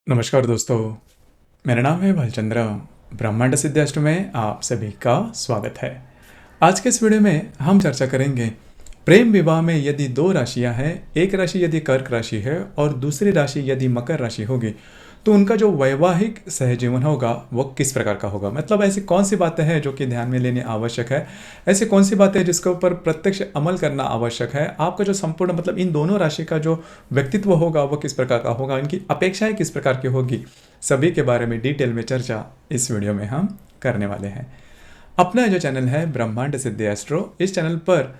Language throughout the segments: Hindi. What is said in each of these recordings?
नमस्कार दोस्तों, मेरा नाम है भालचंद्र। ब्रह्मांड सिद्धाष्ट में आप सभी का स्वागत है। आज के इस वीडियो में हम चर्चा करेंगे प्रेम विवाह में यदि दो राशियां हैं, एक राशि यदि कर्क राशि है और दूसरी राशि यदि मकर राशि होगी, तो उनका जो वैवाहिक सहजीवन होगा वो किस प्रकार का होगा। मतलब ऐसी कौन सी बातें हैं जो कि ध्यान में लेनी आवश्यक है, ऐसी कौन सी बातें हैं जिसके ऊपर प्रत्यक्ष अमल करना आवश्यक है। आपका जो संपूर्ण मतलब इन दोनों राशि का जो व्यक्तित्व होगा वो किस प्रकार का होगा, इनकी अपेक्षाएं किस प्रकार की होगी, सभी के बारे में डिटेल में चर्चा इस वीडियो में हम करने वाले हैं। अपना जो चैनल है ब्रह्मांड सिद्धि एस्ट्रो, इस चैनल पर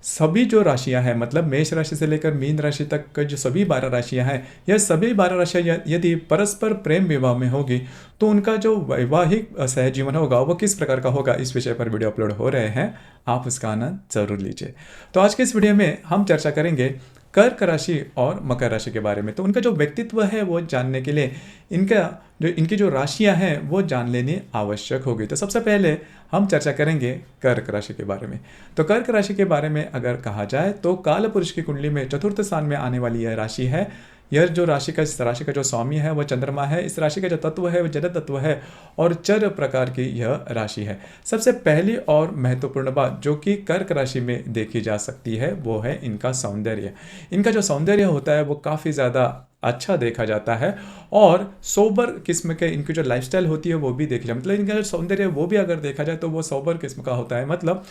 सभी जो राशियां हैं, मतलब मेष राशि से लेकर मीन राशि तक का जो सभी 12 राशियां हैं, यह सभी 12 राशियां यदि परस्पर प्रेम विवाह में होगी तो उनका जो वैवाहिक सहजीवन होगा वो किस प्रकार का होगा, इस विषय पर वीडियो अपलोड हो रहे हैं। आप उसका आनंद जरूर लीजिए। तो आज के इस वीडियो में हम चर्चा करेंगे कर्क राशि और मकर राशि के बारे में। तो उनका जो व्यक्तित्व है वो जानने के लिए इनकी जो राशियां हैं वो जान लेनी आवश्यक होगी। तो सबसे पहले हम चर्चा करेंगे कर्क राशि के बारे में। तो कर्क राशि के बारे में अगर कहा जाए तो काल पुरुष की कुंडली में चतुर्थ स्थान में आने वाली यह राशि है। यह जो राशि का इस राशि का जो स्वामी है वह चंद्रमा है। इस राशि का जो तत्व है वह जल तत्व है और चर प्रकार की यह राशि है। सबसे पहली और महत्वपूर्ण बात जो कि कर्क राशि में देखी जा सकती है वो है इनका सौंदर्य। इनका जो सौंदर्य होता है वो काफ़ी ज़्यादा अच्छा देखा जाता है और सोबर किस्म के इनकी जो लाइफस्टाइल होती है वो भी देखी जाए। मतलब इनका जो सौंदर्य वो भी अगर देखा जाए तो वो सोबर किस्म का होता है। मतलब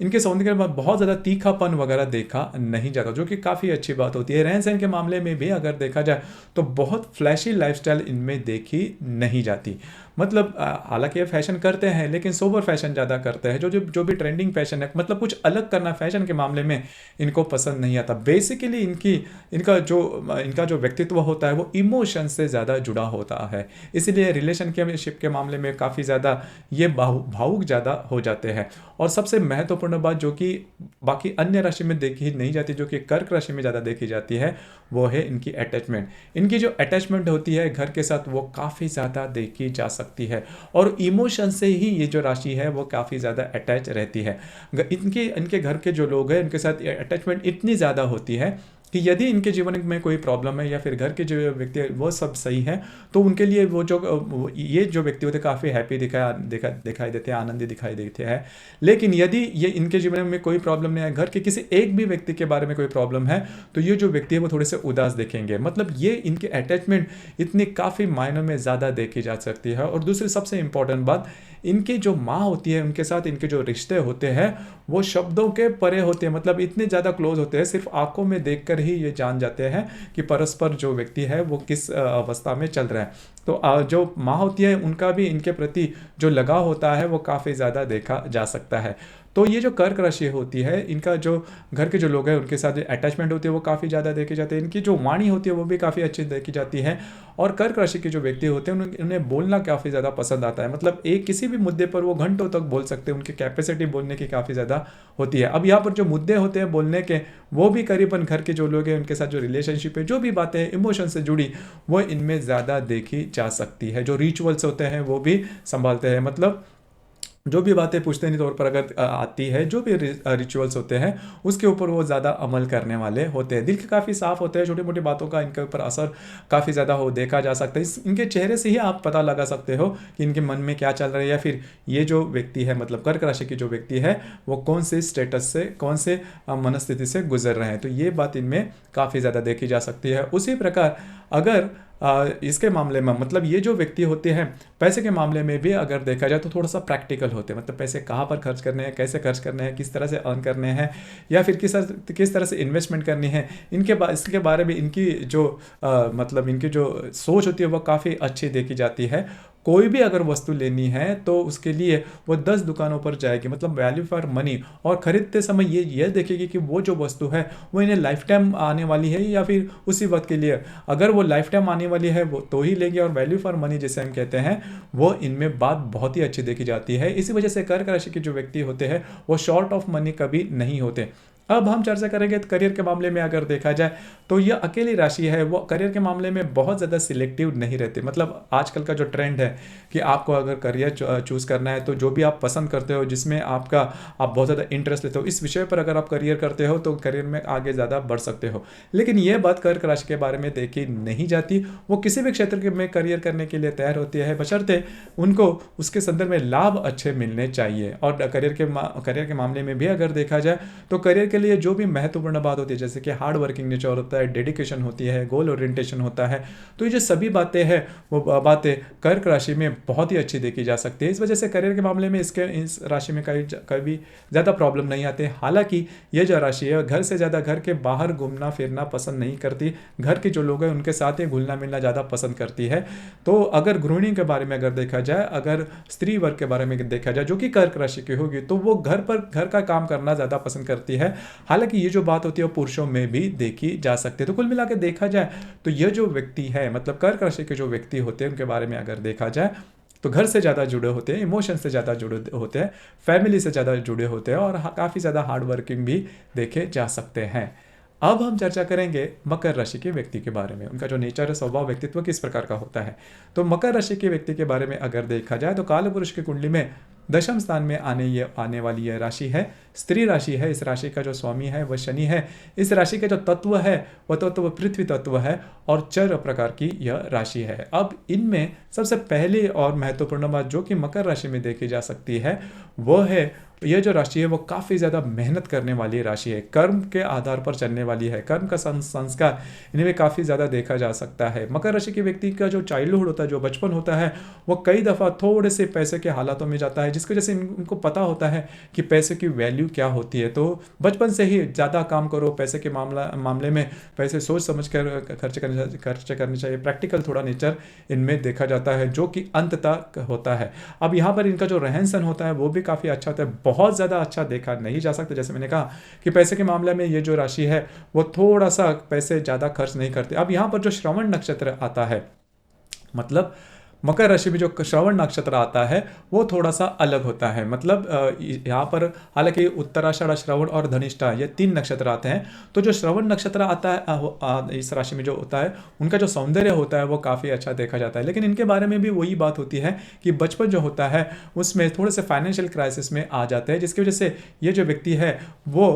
इनके सौंदर्य में बहुत ज़्यादा तीखापन वगैरह देखा नहीं जाता, जो कि काफ़ी अच्छी बात होती है। रहन सहन के मामले में भी अगर देखा जाए तो बहुत फ्लैशी लाइफस्टाइल इनमें देखी नहीं जाती। मतलब हालांकि ये फैशन करते हैं लेकिन सोबर फैशन ज़्यादा करते हैं। जो भी ट्रेंडिंग फैशन है, मतलब कुछ अलग करना फैशन के मामले में इनको पसंद नहीं आता। बेसिकली इनका जो व्यक्तित्व होता है वो इमोशन से ज़्यादा जुड़ा होता है, इसलिए रिलेशनशिप के मामले में काफ़ी ज़्यादा ये भावुक ज़्यादा हो जाते हैं। और सबसे महत्वपूर्ण बात जो कि बाकी अन्य राशि में देखी नहीं जाती, जो कि कर्क राशि में ज़्यादा देखी जाती है, वो है इनकी अटैचमेंट। इनकी जो अटैचमेंट होती है घर के साथ वो काफ़ी ज़्यादा देखी जा सकती है और इमोशन से ही ये जो राशि है वो काफ़ी ज़्यादा अटैच रहती है। इनके घर के जो लोग हैं उनके साथ अटैचमेंट इतनी ज़्यादा होती है कि यदि इनके जीवन में कोई प्रॉब्लम है या फिर घर के जो व्यक्ति है वो सब सही है तो उनके लिए ये जो व्यक्ति होते हैं काफ़ी हैप्पी दिखाई देते हैं, आनंदी दिखाई देते हैं। लेकिन यदि ये इनके जीवन में कोई प्रॉब्लम नहीं है, घर के किसी एक भी व्यक्ति के बारे में कोई प्रॉब्लम है, तो ये जो व्यक्ति है वो थोड़े से उदास देखेंगे। मतलब ये इनके अटैचमेंट इतनी काफ़ी मायनों में ज़्यादा देखी जा सकती है। और दूसरी सबसे इंपॉर्टेंट बात, इनकी जो माँ होती है उनके साथ इनके जो रिश्ते होते हैं वो शब्दों के परे होते हैं। मतलब इतने ज़्यादा क्लोज होते हैं, सिर्फ आंखों में देखकर ही ये जान जाते हैं कि परस्पर जो व्यक्ति है वो किस अवस्था में चल रहा है। तो जो माँ होती है उनका भी इनके प्रति जो लगाव होता है वो काफ़ी ज़्यादा देखा जा सकता है। तो ये जो कर्क राशि होती है, इनका जो घर के जो लोग हैं उनके साथ जो अटैचमेंट होती है वो काफ़ी ज़्यादा देखी जाती है। इनकी जो वाणी होती है वो भी काफ़ी अच्छी देखी जाती है। और कर्क राशि के जो व्यक्ति होते हैं उन्हें बोलना काफ़ी ज़्यादा पसंद आता है। मतलब एक किसी भी मुद्दे पर वो घंटों तक बोल सकते हैं, उनकी कैपेसिटी बोलने की काफ़ी ज़्यादा होती है। अब यहाँ पर जो मुद्दे होते हैं बोलने के वो भी करीबन घर के जो लोग हैं उनके साथ जो रिलेशनशिप है, जो भी बातें हैं इमोशन से जुड़ी, वो इनमें ज़्यादा देखी जा सकती है। जो रिचुअल्स होते हैं वो भी संभालते हैं। मतलब जो भी बातें पुश्तैनी तौर पर अगर आती है, जो भी रिचुअल्स होते हैं उसके ऊपर वो ज़्यादा अमल करने वाले होते हैं। दिल के काफ़ी साफ होते हैं, छोटी मोटी बातों का इनके ऊपर असर काफ़ी ज़्यादा हो देखा जा सकता है। इनके चेहरे से ही आप पता लगा सकते हो कि इनके मन में क्या चल रहा है, या फिर ये जो व्यक्ति है मतलब कर्क राशि की जो व्यक्ति है वो कौन से स्टेटस से, कौन से मनस्थिति से गुजर रहे हैं। तो ये बात इनमें काफ़ी ज़्यादा देखी जा सकती है। उसी प्रकार अगर इसके मामले में मतलब ये जो व्यक्ति होते हैं पैसे के मामले में भी अगर देखा जाए तो थोड़ा सा प्रैक्टिकल होते हैं। मतलब पैसे कहाँ पर खर्च करने हैं, कैसे खर्च करने हैं, किस तरह से अर्न करने हैं, या फिर किस तरह से इन्वेस्टमेंट करनी है, इसके बारे में इनकी जो मतलब इनकी जो सोच होती है वो काफ़ी अच्छी देखी जाती है। कोई भी अगर वस्तु लेनी है तो उसके लिए वो 10 दुकानों पर जाएगी, मतलब वैल्यू फॉर मनी। और ख़रीदते समय ये देखेगी कि वो जो वस्तु है वो इन्हें लाइफ टाइम आने वाली है या फिर उसी वक्त के लिए। अगर वो लाइफ टाइम आने वाली है वो तो ही लेंगे, और वैल्यू फॉर मनी जिसे हम कहते हैं वो इनमें बात बहुत ही अच्छी देखी जाती है। इसी वजह से कर्क राशि के जो व्यक्ति होते हैं वो शॉर्ट ऑफ मनी कभी नहीं होते। अब हम चर्चा करेंगे करियर के मामले में अगर देखा जाए तो ये अकेली राशि है वो करियर के मामले में बहुत ज़्यादा सिलेक्टिव नहीं रहती। मतलब आजकल का जो ट्रेंड है कि आपको अगर करियर चूज़ करना है तो जो भी आप पसंद करते हो, जिसमें आप बहुत ज़्यादा इंटरेस्ट लेते हो, इस विषय पर अगर आप करियर करते हो तो करियर में आगे ज़्यादा बढ़ सकते हो। लेकिन ये बात कर्क राशि के बारे में देखी नहीं जाती। वो किसी भी क्षेत्र में करियर करने के लिए तैयार होती है, बशर्ते उनको उसके संदर्भ में लाभ अच्छे मिलने चाहिए। और करियर के मामले में भी अगर देखा जाए तो करियर के लिए जो भी महत्वपूर्ण बात होती है, जैसे कि हार्ड वर्किंग नेचर होता है, डेडिकेशन होती है, गोल ओरिएंटेशन होता है, तो ये जो सभी बातें हैं वो बातें कर्क राशि में बहुत ही अच्छी देखी जा सकती है। इस वजह से करियर के मामले में इस राशि में कभी ज़्यादा प्रॉब्लम नहीं आते। हालांकि ये जो राशि है घर से ज़्यादा घर के बाहर घूमना फिरना पसंद नहीं करती, घर के जो लोग हैं उनके साथ ही घुलना मिलना ज़्यादा पसंद करती है। तो अगर गृहिणी के बारे में अगर देखा जाए, अगर स्त्री वर्ग के बारे में देखा जाए जो कि कर्क राशि की होगी, तो वो घर का काम करना ज़्यादा पसंद करती है। हालांकि ये जो बात होती है वो पुरुषों में भी देखी जा सकती है। तो कुल मिला के देखा जाए तो ये जो व्यक्ति है, मतलब कर्क राशि के जो व्यक्ति होते हैं उनके बारे में अगर देखा जाए तो घर से ज़्यादा जुड़े होते हैं, इमोशन से ज़्यादा जुड़े होते हैं, फैमिली से ज़्यादा जुड़े होते हैं और काफ़ी ज़्यादा हार्ड वर्किंग भी देखे जा सकते हैं। अब हम चर्चा करेंगे मकर राशि के व्यक्ति के बारे में, उनका जो नेचर है, स्वभाव, व्यक्तित्व किस प्रकार का होता है। तो मकर राशि के व्यक्ति के बारे में अगर देखा जाए तो कालपुरुष की कुंडली में दशम स्थान में आने वाली यह राशि है, स्त्री राशि है। इस राशि का जो स्वामी है वह शनि है। इस राशि का जो तत्व है वह तत्व पृथ्वी तत्व है और चर प्रकार की यह राशि है। अब इनमें सबसे पहली और महत्वपूर्ण बात जो कि मकर राशि में देखी जा सकती है वो है, यह जो राशि है वो काफ़ी ज़्यादा मेहनत करने वाली राशि है, कर्म के आधार पर चलने वाली है, कर्म का संस्कार इनमें काफ़ी ज़्यादा देखा जा सकता है। मकर राशि के व्यक्ति का जो चाइल्डहुड होता है, जो बचपन होता है, वो कई दफ़ा थोड़े से पैसे के हालातों में जाता है, जिसकी वजह से इनको पता होता है कि पैसे की वैल्यू क्या होती है। तो बचपन से ही ज़्यादा काम करो, पैसे के मामले में पैसे सोच समझ कर खर्च करने चाहिए। प्रैक्टिकल थोड़ा नेचर इनमें देखा जाता है जो कि अंत तक होता है। अब यहाँ पर इनका जो रहन सहन होता है वो भी काफ़ी अच्छा होता है, बहुत ज़्यादा अच्छा देखा नहीं जा सकता। जैसे मैंने कहा कि पैसे के मामले में ये जो राशि है वो थोड़ा सा पैसे ज़्यादा खर्च नहीं करते। अब यहाँ पर जो श्रवण नक्षत्र आता है, मतलब मकर राशि में जो श्रवण नक्षत्र आता है वो थोड़ा सा अलग होता है। मतलब यहाँ पर हालांकि उत्तराषाढ़, श्रवण और धनिष्ठा ये 3 नक्षत्र आते हैं। तो जो श्रवण नक्षत्र आता है इस राशि में जो होता है, उनका जो सौंदर्य होता है वो काफ़ी अच्छा देखा जाता है। लेकिन इनके बारे में भी वही बात होती है कि बचपन जो होता है उसमें थोड़े से फाइनेंशियल क्राइसिस में आ जाते हैं, जिसकी वजह से ये जो व्यक्ति है वो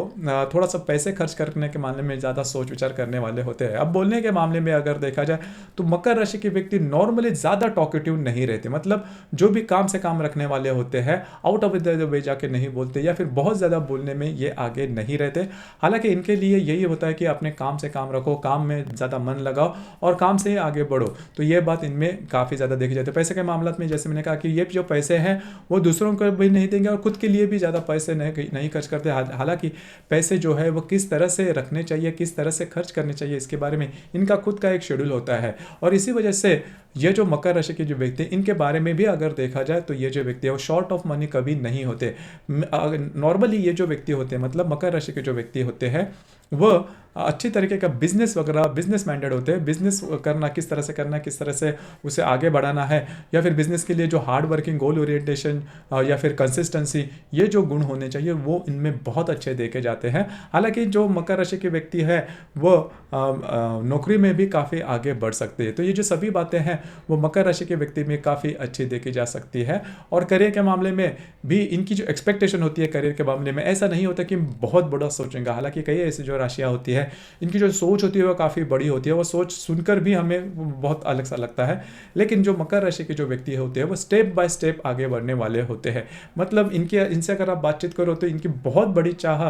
थोड़ा सा पैसे खर्च करने के मामले में ज़्यादा सोच विचार करने वाले होते हैं। अब बोलने के मामले में अगर देखा जाए तो मकर राशि के व्यक्ति नॉर्मली ज़्यादा टॉकेटिव नहीं रहते। मतलब जो भी काम से काम रखने वाले होते हैं, आउट ऑफ द वे जाके नहीं बोलते या फिर बहुत ज़्यादा बोलने में ये आगे नहीं रहते। हालांकि इनके लिए यही होता है कि अपने काम से काम रखो, काम में ज़्यादा मन लगाओ और काम से ही आगे बढ़ो। तो ये बात इनमें काफ़ी ज़्यादा देखी जाती है। पैसे के मामले में जैसे मैंने कहा कि ये जो पैसे हैं वो दूसरों को भी नहीं देंगे और खुद के लिए भी ज़्यादा पैसे नहीं खर्च करते। हालांकि पैसे जो है वो किस तरह से रखने चाहिए, किस तरह से खर्च करने चाहिए, इसके बारे में इनका खुद का एक शेड्यूल होता है। और इसी वजह से ये जो मकर राशि के जो व्यक्ति, इनके बारे में भी अगर देखा जाए तो ये जो व्यक्ति है वो शॉर्ट ऑफ मनी कभी नहीं होते। नॉर्मली ये जो व्यक्ति होते हैं, मतलब मकर राशि के जो व्यक्ति होते हैं वो अच्छी तरीके का बिजनेस वगैरह बिजनेस माइंडेड होते हैं। बिजनेस करना किस तरह से करना है, किस तरह से उसे आगे बढ़ाना है, या फिर बिजनेस के लिए जो हार्ड वर्किंग, गोल ओरिएंटेशन या फिर कंसिस्टेंसी, ये जो गुण होने चाहिए वो इनमें बहुत अच्छे देखे जाते हैं। हालांकि जो मकर राशि के व्यक्ति है वो नौकरी में भी काफ़ी आगे बढ़ सकते हैं। तो ये जो सभी बातें हैं वो मकर राशि के व्यक्ति में काफ़ी अच्छी देखी जा सकती है। और करियर के मामले में भी इनकी जो एक्सपेक्टेशन होती है करियर के मामले में, ऐसा नहीं होता कि बहुत बड़ा सोचेंगे। हालांकि कई ऐसी जो राशियाँ होती है इनकी जो सोच होती है वो काफ़ी बड़ी होती है, वो सोच सुनकर भी हमें बहुत अलग सा लगता है। लेकिन जो मकर राशि के जो व्यक्ति होते हैं वो स्टेप बाय स्टेप आगे बढ़ने वाले होते हैं। मतलब इनसे अगर आप बातचीत करो तो इनकी बहुत बड़ी चाह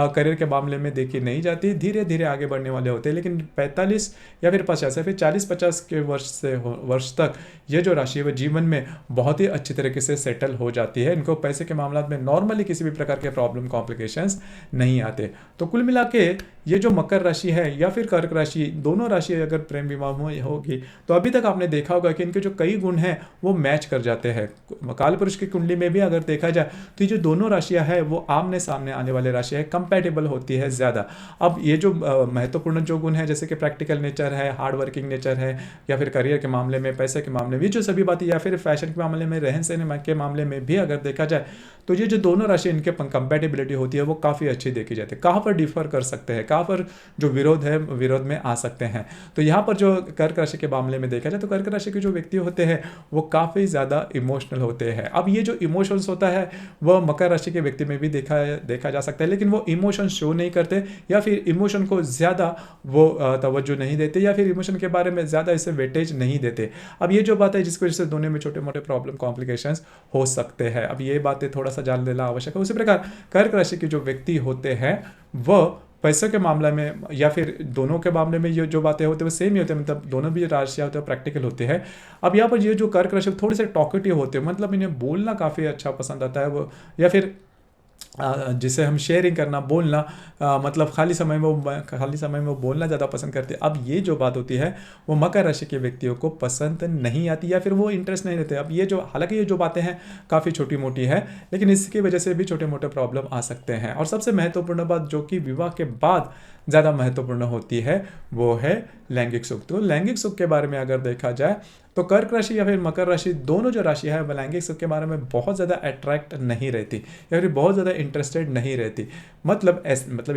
करियर के मामले में देखी नहीं जाती, धीरे धीरे आगे बढ़ने वाले होते हैं। लेकिन 45 या फिर 50 या फिर 40-50 के वर्ष तक ये जो राशि है वो जीवन में बहुत ही अच्छी तरीके से सेटल हो जाती है। इनको पैसे के मामला में नॉर्मली किसी भी प्रकार के प्रॉब्लम कॉम्प्लिकेशंस नहीं आते। तो कुल मिला के ये जो मकर राशि है या फिर कर्क राशि, दोनों राशि अगर प्रेम विवाह में होगी तो अभी तक आपने देखा होगा कि इनके जो कई गुण हैं वो मैच कर जाते हैं। काल पुरुष की कुंडली में भी अगर देखा जाए तो ये जो दोनों राशियां हैं वो आमने सामने आने वाले राशियां है, कंपैटिबल होती है ज़्यादा। अब ये जो महत्वपूर्ण जो गुण है जैसे कि प्रैक्टिकल नेचर है, हार्ड वर्किंग नेचर है, या फिर करियर के मामले में, पैसे के मामले में, ये जो सभी बातें, या फिर फैशन के मामले में, रहन सहन के मामले में भी अगर देखा जाए तो ये जो दोनों राशि इनके कंपैटिबिलिटी होती है वो काफ़ी अच्छी देखी जाती है। कहाँ पर डिफर कर सकते हैं, कहाँ पर जो विरोध है विरोध में आ सकते हैं, तो यहाँ पर जो कर्क राशि के मामले में देखा जाए तो कर्क राशि के जो व्यक्ति होते हैं वो काफ़ी ज़्यादा इमोशनल होते हैं। अब ये जो इमोशंस होता है वह मकर राशि के व्यक्ति में भी देखा जा सकता है, लेकिन वो इमोशन शो नहीं करते या फिर इमोशन को ज़्यादा वो तवज्जो नहीं देते या फिर इमोशन के बारे में ज़्यादा इसे वेटेज नहीं देते। अब ये जो बात है जिसकी वजह से दोनों में छोटे मोटे प्रॉब्लम कॉम्प्लिकेशंस हो सकते हैं। अब ये बातें थोड़ा सा जान लेना आवश्यक है। उसी प्रकार कर्क राशि के जो व्यक्ति होते हैं वह पैसों के मामले में या फिर दोनों के मामले में ये जो बातें होती है वो सेम ही होते हैं, मतलब दोनों भी राशियाँ होते हैं प्रैक्टिकल होते हैं। अब यहाँ पर ये जो कर्क राशि थोड़े से टॉकेटिव होते हैं, मतलब इन्हें बोलना काफ़ी अच्छा पसंद आता है वो, या फिर जिसे हम शेयरिंग करना, बोलना, मतलब खाली समय में वो बोलना ज़्यादा पसंद करते हैं। अब ये जो बात होती है वो मकर राशि के व्यक्तियों को पसंद नहीं आती या फिर वो इंटरेस्ट नहीं लेते। अब ये जो, हालांकि ये जो बातें हैं काफ़ी छोटी मोटी है, लेकिन इसकी वजह से भी छोटे मोटे प्रॉब्लम आ सकते हैं। और सबसे महत्वपूर्ण बात जो कि विवाह के बाद ज़्यादा महत्वपूर्ण होती है वो है लैंगिक सुख। तो लैंगिक सुख के बारे में अगर देखा जाए तो कर्क राशि या फिर मकर राशि, दोनों जो राशि है वह लैंगिक सुख के बारे में बहुत ज़्यादा अट्रैक्ट नहीं रहती या फिर बहुत ज़्यादा इंटरेस्टेड नहीं रहती। मतलब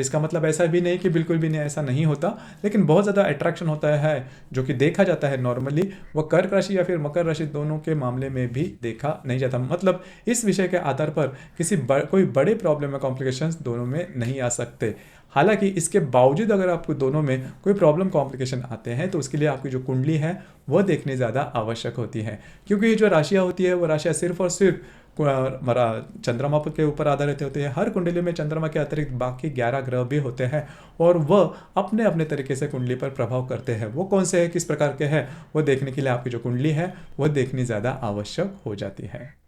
इसका मतलब ऐसा भी नहीं कि बिल्कुल भी नहीं, ऐसा नहीं होता, लेकिन बहुत ज़्यादा अट्रैक्शन होता है जो कि देखा जाता है नॉर्मली, वह कर्क राशि या फिर मकर राशि दोनों के मामले में भी देखा नहीं जाता। मतलब इस विषय के आधार पर कोई बड़े प्रॉब्लम या कॉम्प्लिकेशंस दोनों में नहीं आ सकते। हालांकि इसके बावजूद अगर आपको दोनों में कोई प्रॉब्लम कॉम्प्लिकेशन आते हैं तो उसके लिए आपकी जो कुंडली है वो देखनी ज़्यादा आवश्यक होती है, क्योंकि ये जो राशियाँ होती है वो राशियाँ सिर्फ और सिर्फ हमारा चंद्रमा के ऊपर आधारित होते हैं। हर कुंडली में चंद्रमा के अतिरिक्त बाकी 11 ग्रह भी होते हैं और वह अपने अपने तरीके से कुंडली पर प्रभाव करते हैं। वो कौन से हैं, किस प्रकार के हैं, वो देखने के लिए आपकी जो कुंडली है वह देखनी ज़्यादा आवश्यक हो जाती है।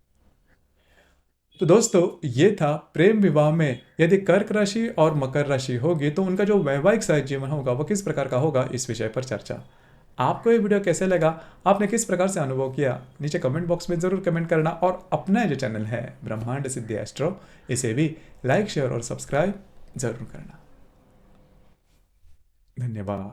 तो दोस्तों ये था प्रेम विवाह में यदि कर्क राशि और मकर राशि होगी तो उनका जो वैवाहिक सह जीवन होगा वो किस प्रकार का होगा, इस विषय पर चर्चा। आपको ये वीडियो कैसे लगा, आपने किस प्रकार से अनुभव किया, नीचे कमेंट बॉक्स में ज़रूर कमेंट करना। और अपना जो चैनल है ब्रह्मांड सिद्धि एस्ट्रो, इसे भी लाइक, शेयर और सब्सक्राइब ज़रूर करना। धन्यवाद।